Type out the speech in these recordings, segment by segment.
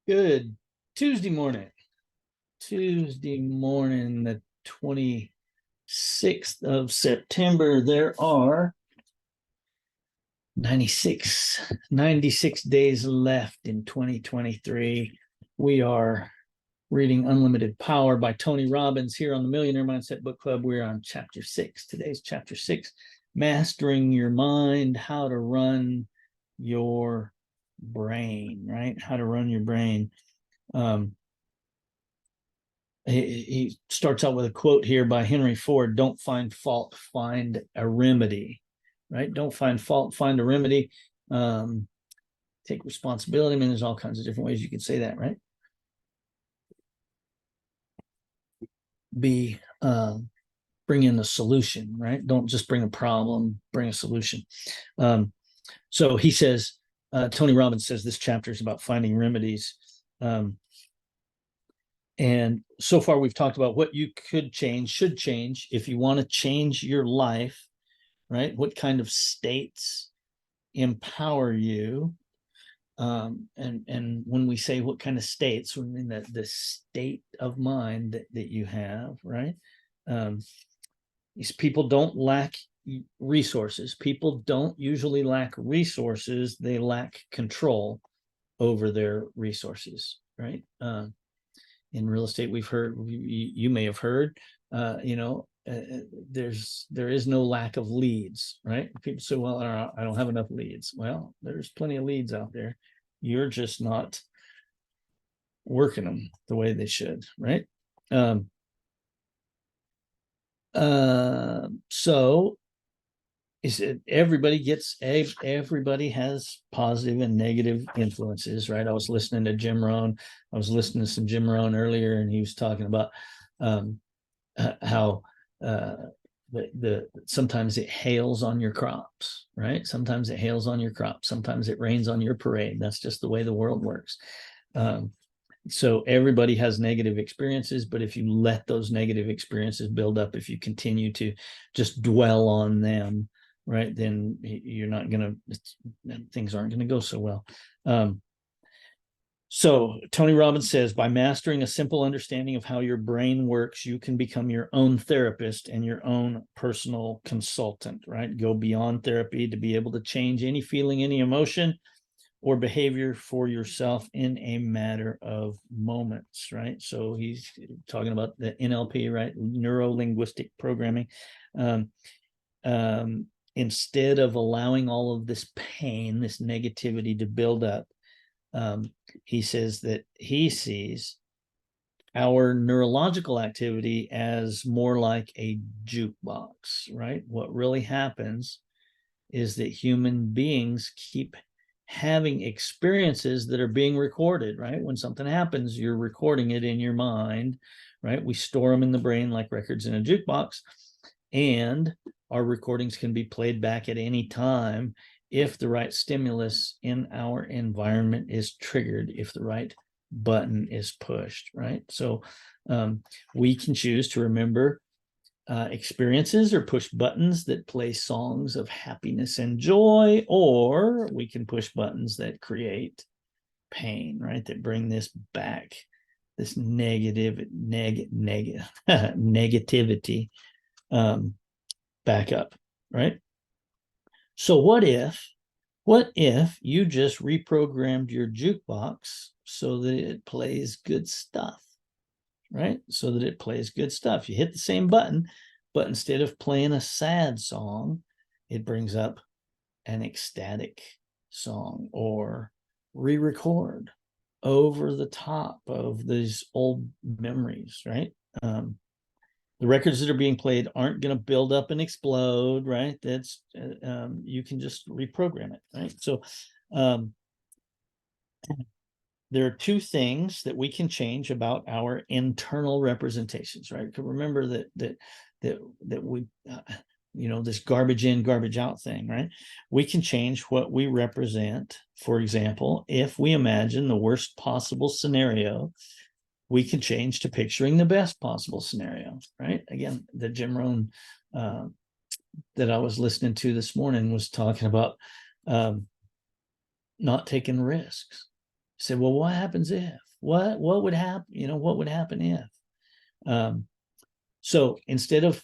Good Tuesday morning. The 26th of September. There are 96 days left in 2023. We are reading Unlimited Power by Tony Robbins here on the Millionaire Mindset Book Club. We're on chapter 6. Today's chapter 6, Mastering Your Mind, How to Run Your Brain, right? How to run your brain. He starts out with a quote here by Henry Ford: "Don't find fault, find a remedy." Right? Don't find fault, find a remedy. Take responsibility. I mean, there's all kinds of different ways you can say that, right? Bring in a solution, right? Don't just bring a problem, bring a solution. So he says, Tony Robbins says this chapter is about finding remedies. And so far, we've talked about what you could change, should change, if you want to change your life, right? What kind of states empower you? And when we say what kind of states, we mean that the state of mind that you have, right? These people don't lack resources. People don't usually lack resources. They lack control over their resources, right? In real estate, we've heard, you may have heard, there is no lack of leads, right? People say, well, I don't have enough leads. Well, there's plenty of leads out there. You're just not working them the way they should, right? So is it everybody has positive and negative influences, right? I was listening to Jim Rohn. I was listening to some Jim Rohn earlier, and he was talking about how sometimes it hails on your crops, right? Sometimes it hails on your crops. Sometimes it rains on your parade. That's just the way the world works. So everybody has negative experiences, but if you let those negative experiences build up, if you continue to just dwell on them, right, then things aren't going to go so well. So Tony Robbins says, by mastering a simple understanding of how your brain works, you can become your own therapist and your own personal consultant, right? Go beyond therapy to be able to change any feeling, any emotion, or behavior for yourself in a matter of moments, right? So he's talking about the NLP, right? Neuro-linguistic programming. Instead of allowing all of this pain, this negativity to build up, he says that he sees our neurological activity as more like a jukebox, right? What really happens is that human beings keep having experiences that are being recorded, right? When something happens, you're recording it in your mind, right? We store them in the brain like records in a jukebox, and our recordings can be played back at any time if the right stimulus in our environment is triggered, if the right button is pushed, right? So we can choose to remember experiences or push buttons that play songs of happiness and joy, or we can push buttons that create pain, right? That bring this back, this negativity back up, right? So what if you just reprogrammed your jukebox so that it plays good stuff, right? So that it plays good stuff. You hit the same button, but instead of playing a sad song, it brings up an ecstatic song, or re-record over the top of these old memories, right? The records that are being played aren't going to build up and explode, right? That's you can just reprogram it, right? So there are two things that we can change about our internal representations, right? Because remember that we this garbage in, garbage out thing, right? We can change what we represent. For example, if we imagine the worst possible scenario, we can change to picturing the best possible scenario, right? Again, the Jim Rohn that I was listening to this morning was talking about not taking risks, Say, well, what happens if? What would happen? What would happen if? So instead of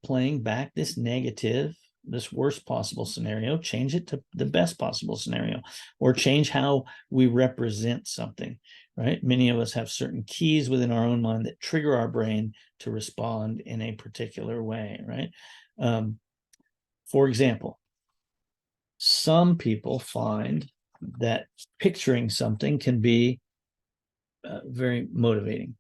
playing back this negative, this worst possible scenario, change it to the best possible scenario, or change how we represent something, right? Many of us have certain keys within our own mind that trigger our brain to respond in a particular way, right? For example, some people find that picturing something can be very motivating,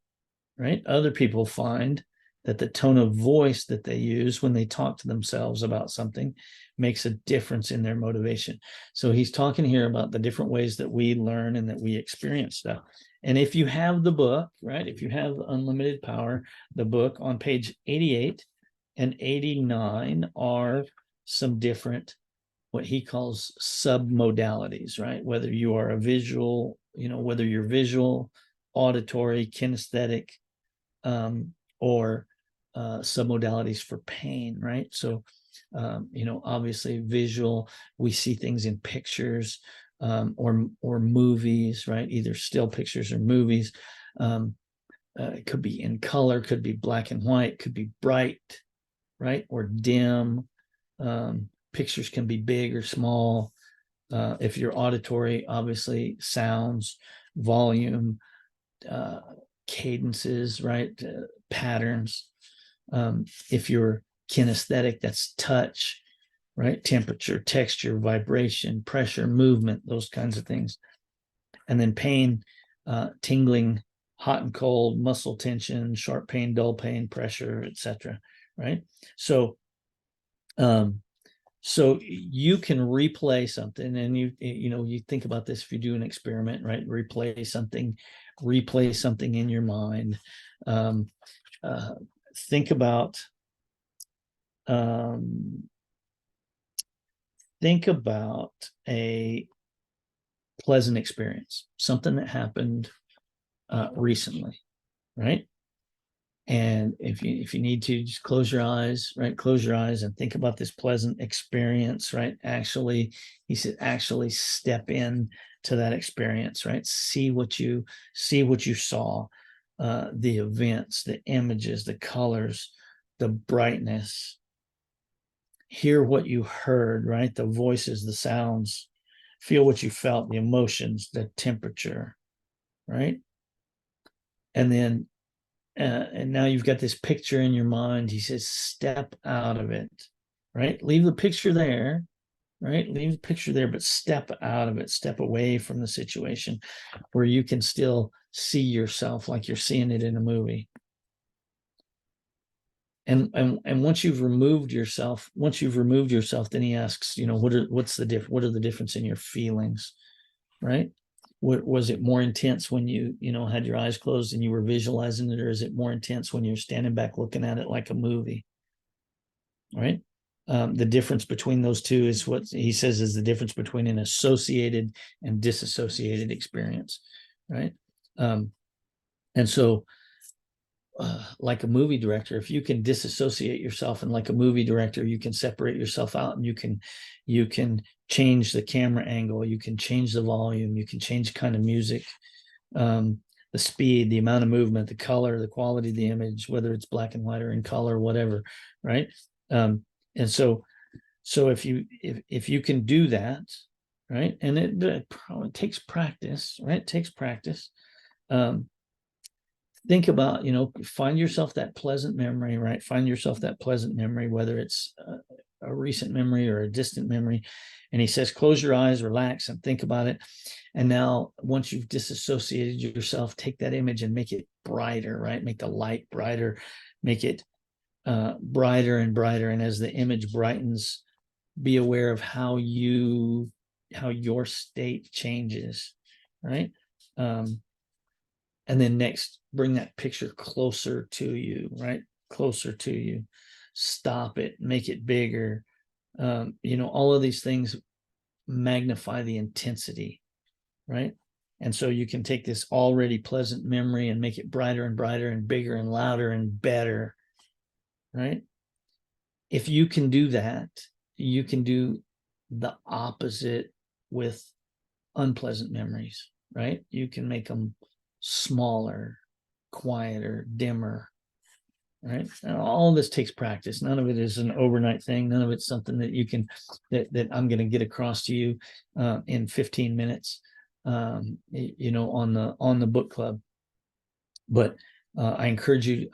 right? Other people find that the tone of voice that they use when they talk to themselves about something makes a difference in their motivation. So he's talking here about the different ways that we learn and that we experience stuff. And if you have the book, right, if you have Unlimited Power, the book, on page 88 and 89 are some different, what he calls submodalities, right? Whether you are a visual, whether you're visual, auditory, kinesthetic, or submodalities for pain, right? So, obviously visual, we see things in pictures, or movies, right? Either still pictures or movies. It could be in color, could be black and white, could be bright, right? Or dim. Pictures can be big or small. If you're auditory, obviously sounds, volume, cadences, right? Patterns. If you're kinesthetic, that's touch, right? Temperature, texture, vibration, pressure, movement, those kinds of things. And then pain, tingling, hot and cold, muscle tension, sharp pain, dull pain, pressure, etc. Right? So you can replay something, and you think about this if you do an experiment, right? Replay something in your mind. Think about a pleasant experience, something that happened recently, right? And if you need to, just close your eyes, right? Close your eyes and think about this pleasant experience, right? Actually, he said, actually step in to that experience, right? See what you saw, the events, the images, the colors, the brightness. Hear what you heard, right? The voices, the sounds. Feel what you felt, the emotions, the temperature, right? And then and now you've got this picture in your mind. He says, step out of it, right? Leave the picture there, right? Leave the picture there, but step out of it, step away from the situation where you can still see yourself like you're seeing it in a movie. And once you've removed yourself, then he asks, what are the difference in your feelings, right? What was it more intense when you had your eyes closed and you were visualizing it, or is it more intense when you're standing back looking at it like a movie, right? The difference between those two is what he says is the difference between an associated and disassociated experience, right? And so like a movie director, if you can disassociate yourself, and like a movie director, you can separate yourself out, and you can change the camera angle, you can change the volume, you can change the kind of music, the speed, the amount of movement, the color, the quality of the image, whether it's black and white or in color, whatever, right? And so if you can do that, right, and it probably takes practice, right? It takes practice. Think about, find yourself that pleasant memory, right? Find yourself that pleasant memory, whether it's a recent memory or a distant memory. And he says, close your eyes, relax, and think about it. And now, once you've disassociated yourself, take that image and make it brighter, right? Make the light brighter, make it brighter and brighter. And as the image brightens, be aware of how your state changes, right? And then next, bring that picture closer to you, right? Closer to you. Stop it, make it bigger. All of these things magnify the intensity, right? And so you can take this already pleasant memory and make it brighter and brighter and bigger and louder and better, right? If you can do that, you can do the opposite with unpleasant memories, right? You can make them smaller, quieter, dimmer, right? And all of this takes practice. None of it is an overnight thing. None of it's something that you can, that I'm going to get across to you in 15 minutes, on the book club. But I encourage you,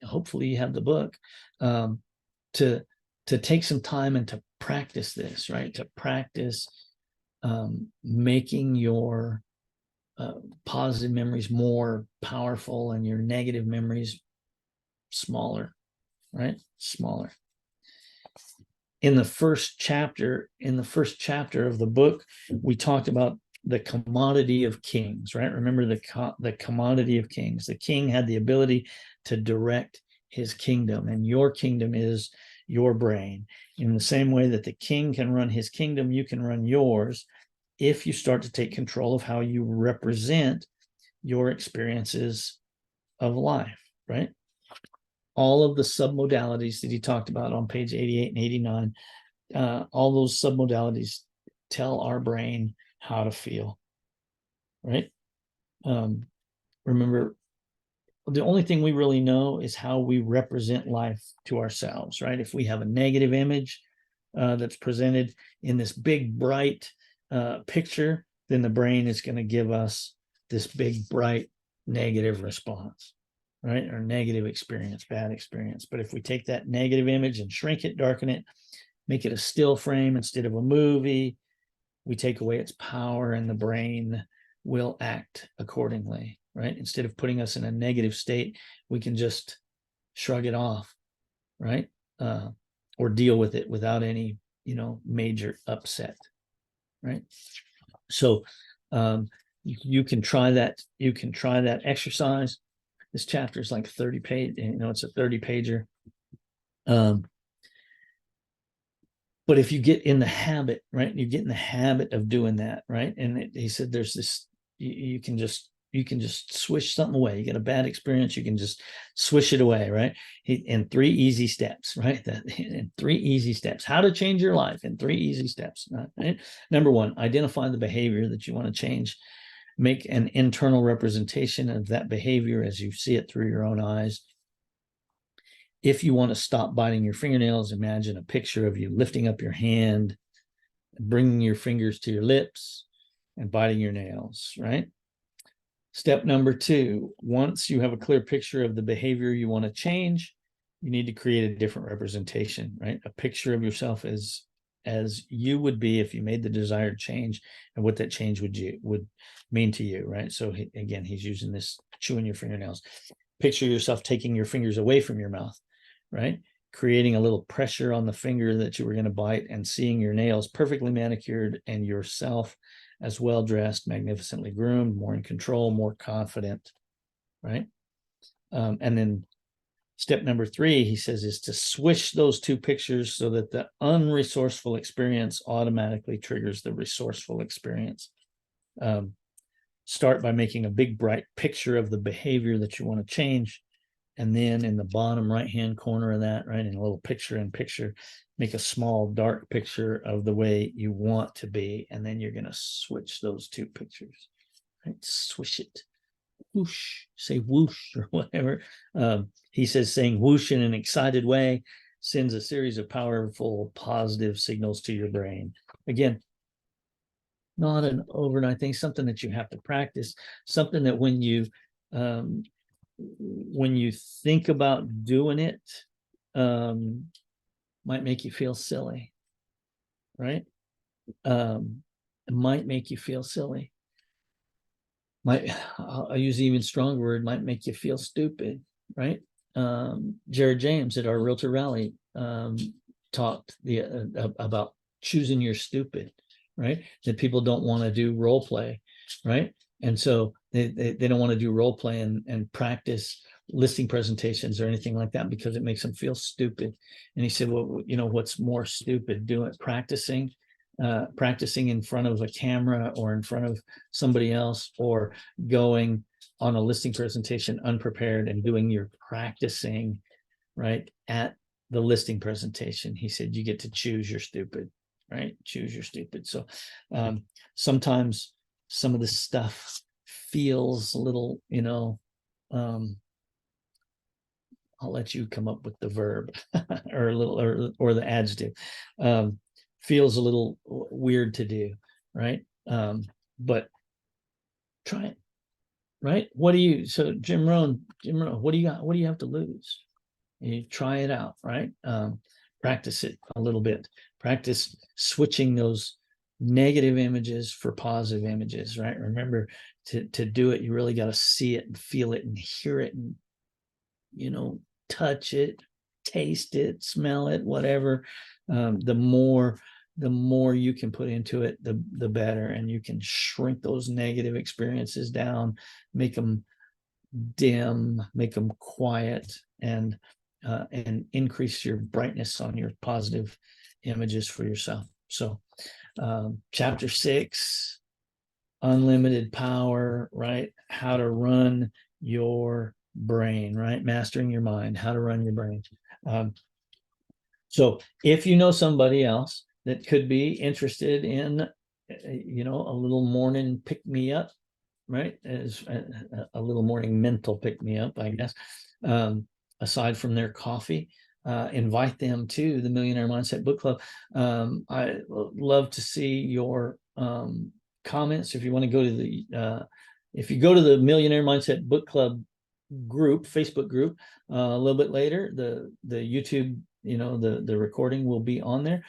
hopefully you have the book, to take some time and to practice this, right? To practice making your positive memories more powerful and your negative memories smaller, right? Smaller. In the first chapter of the book, we talked about the commodity of kings, right? Remember the commodity of kings. The king had the ability to direct his kingdom, and your kingdom is your brain. In the same way that the king can run his kingdom, you can run yours if you start to take control of how you represent your experiences of life, right? All of the submodalities that he talked about on page 88 and 89, all those submodalities tell our brain how to feel, right? Remember, the only thing we really know is how we represent life to ourselves, right? If we have a negative image that's presented in this big, bright picture, then the brain is going to give us this big, bright, negative response, right? Or negative experience, bad experience. But if we take that negative image and shrink it, darken it, make it a still frame instead of a movie, we take away its power, and the brain will act accordingly, right? Instead of putting us in a negative state, we can just shrug it off, right? Or deal with it without any, major upset, right? So you can try that. You can try that exercise. This chapter is like 30 page, it's a 30 pager. But if you get in the habit, right, you get in the habit of doing that, right? And he said, there's this, you can just swish something away. You get a bad experience, you can just swish it away, right? In 3 easy steps, right? In 3 easy steps, how to change your life in 3 easy steps. Right? Number 1, identify the behavior that you want to change. Make an internal representation of that behavior as you see it through your own eyes. If you want to stop biting your fingernails, imagine a picture of you lifting up your hand, bringing your fingers to your lips, and biting your nails, right? Step number 2, once you have a clear picture of the behavior you want to change, you need to create a different representation, right? A picture of yourself as you would be if you made the desired change, and what that change would mean to you, right? So again, he's using this chewing your fingernails. Picture yourself taking your fingers away from your mouth, right? Creating a little pressure on the finger that you were going to bite, and seeing your nails perfectly manicured and yourself as well dressed, magnificently groomed, more in control, more confident, right? And then step number 3, he says, is to swish those 2 pictures so that the unresourceful experience automatically triggers the resourceful experience. Start by making a big, bright picture of the behavior that you want to change. And then in the bottom right-hand corner of that, right, in a little picture-in-picture, make a small, dark picture of the way you want to be. And then you're going to switch those 2 pictures, right? Swish it. Whoosh, say whoosh or whatever. He says saying whoosh in an excited way sends a series of powerful, positive signals to your brain. Again, not an overnight thing, something that you have to practice, something that when you think about doing it, might make you feel silly, right? It might make you feel silly. I'll use an even stronger word, might make you feel stupid, right? Jared James at our Realtor Rally talked about choosing your stupid, right? That people don't want to do role play, right? And so they don't want to do role play and practice listing presentations or anything like that because it makes them feel stupid. And he said, well, what's more stupid, practicing in front of a camera or in front of somebody else, or going on a listing presentation unprepared and doing your practicing right at the listing presentation. He said, you get to choose your stupid, right? Choose your stupid. So sometimes some of this stuff feels a little, I'll let you come up with the verb or a little or the adjective. Feels a little weird to do, right? But try it, right? So Jim Rohn, what do you got? What do you have to lose? You try it out, right? Practice it a little bit. Practice switching those negative images for positive images, right? Remember, to do it, you really got to see it and feel it and hear it and, touch it, taste it, smell it, whatever. The more you can put into it, the better. And you can shrink those negative experiences down, make them dim, make them quiet, and increase your brightness on your positive images for yourself. So chapter 6, unlimited power, right? How to run your brain, right? Mastering your mind, how to run your brain. So if you know somebody else that could be interested in, a little morning pick me up, right? As a little morning mental pick me up, I guess. Aside from their coffee, invite them to the Millionaire Mindset Book Club. I love to see your comments. If you want to go to the Millionaire Mindset Book Club group, Facebook group, a little bit later, the YouTube, the recording will be on there.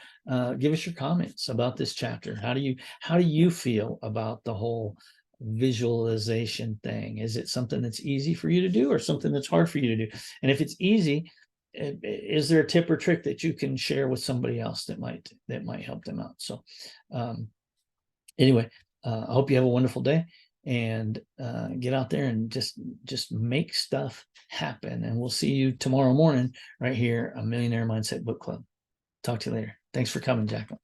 Give us your comments about this chapter. How do you feel about the whole visualization thing? Is it something that's easy for you to do or something that's hard for you to do? And if it's easy, is there a tip or trick that you can share with somebody else that might help them out? So anyway, I hope you have a wonderful day, and get out there and just make stuff happen. And we'll see you tomorrow morning right here on Millionaire Mindset Book Club. Talk to you later. Thanks for coming, Jacqueline.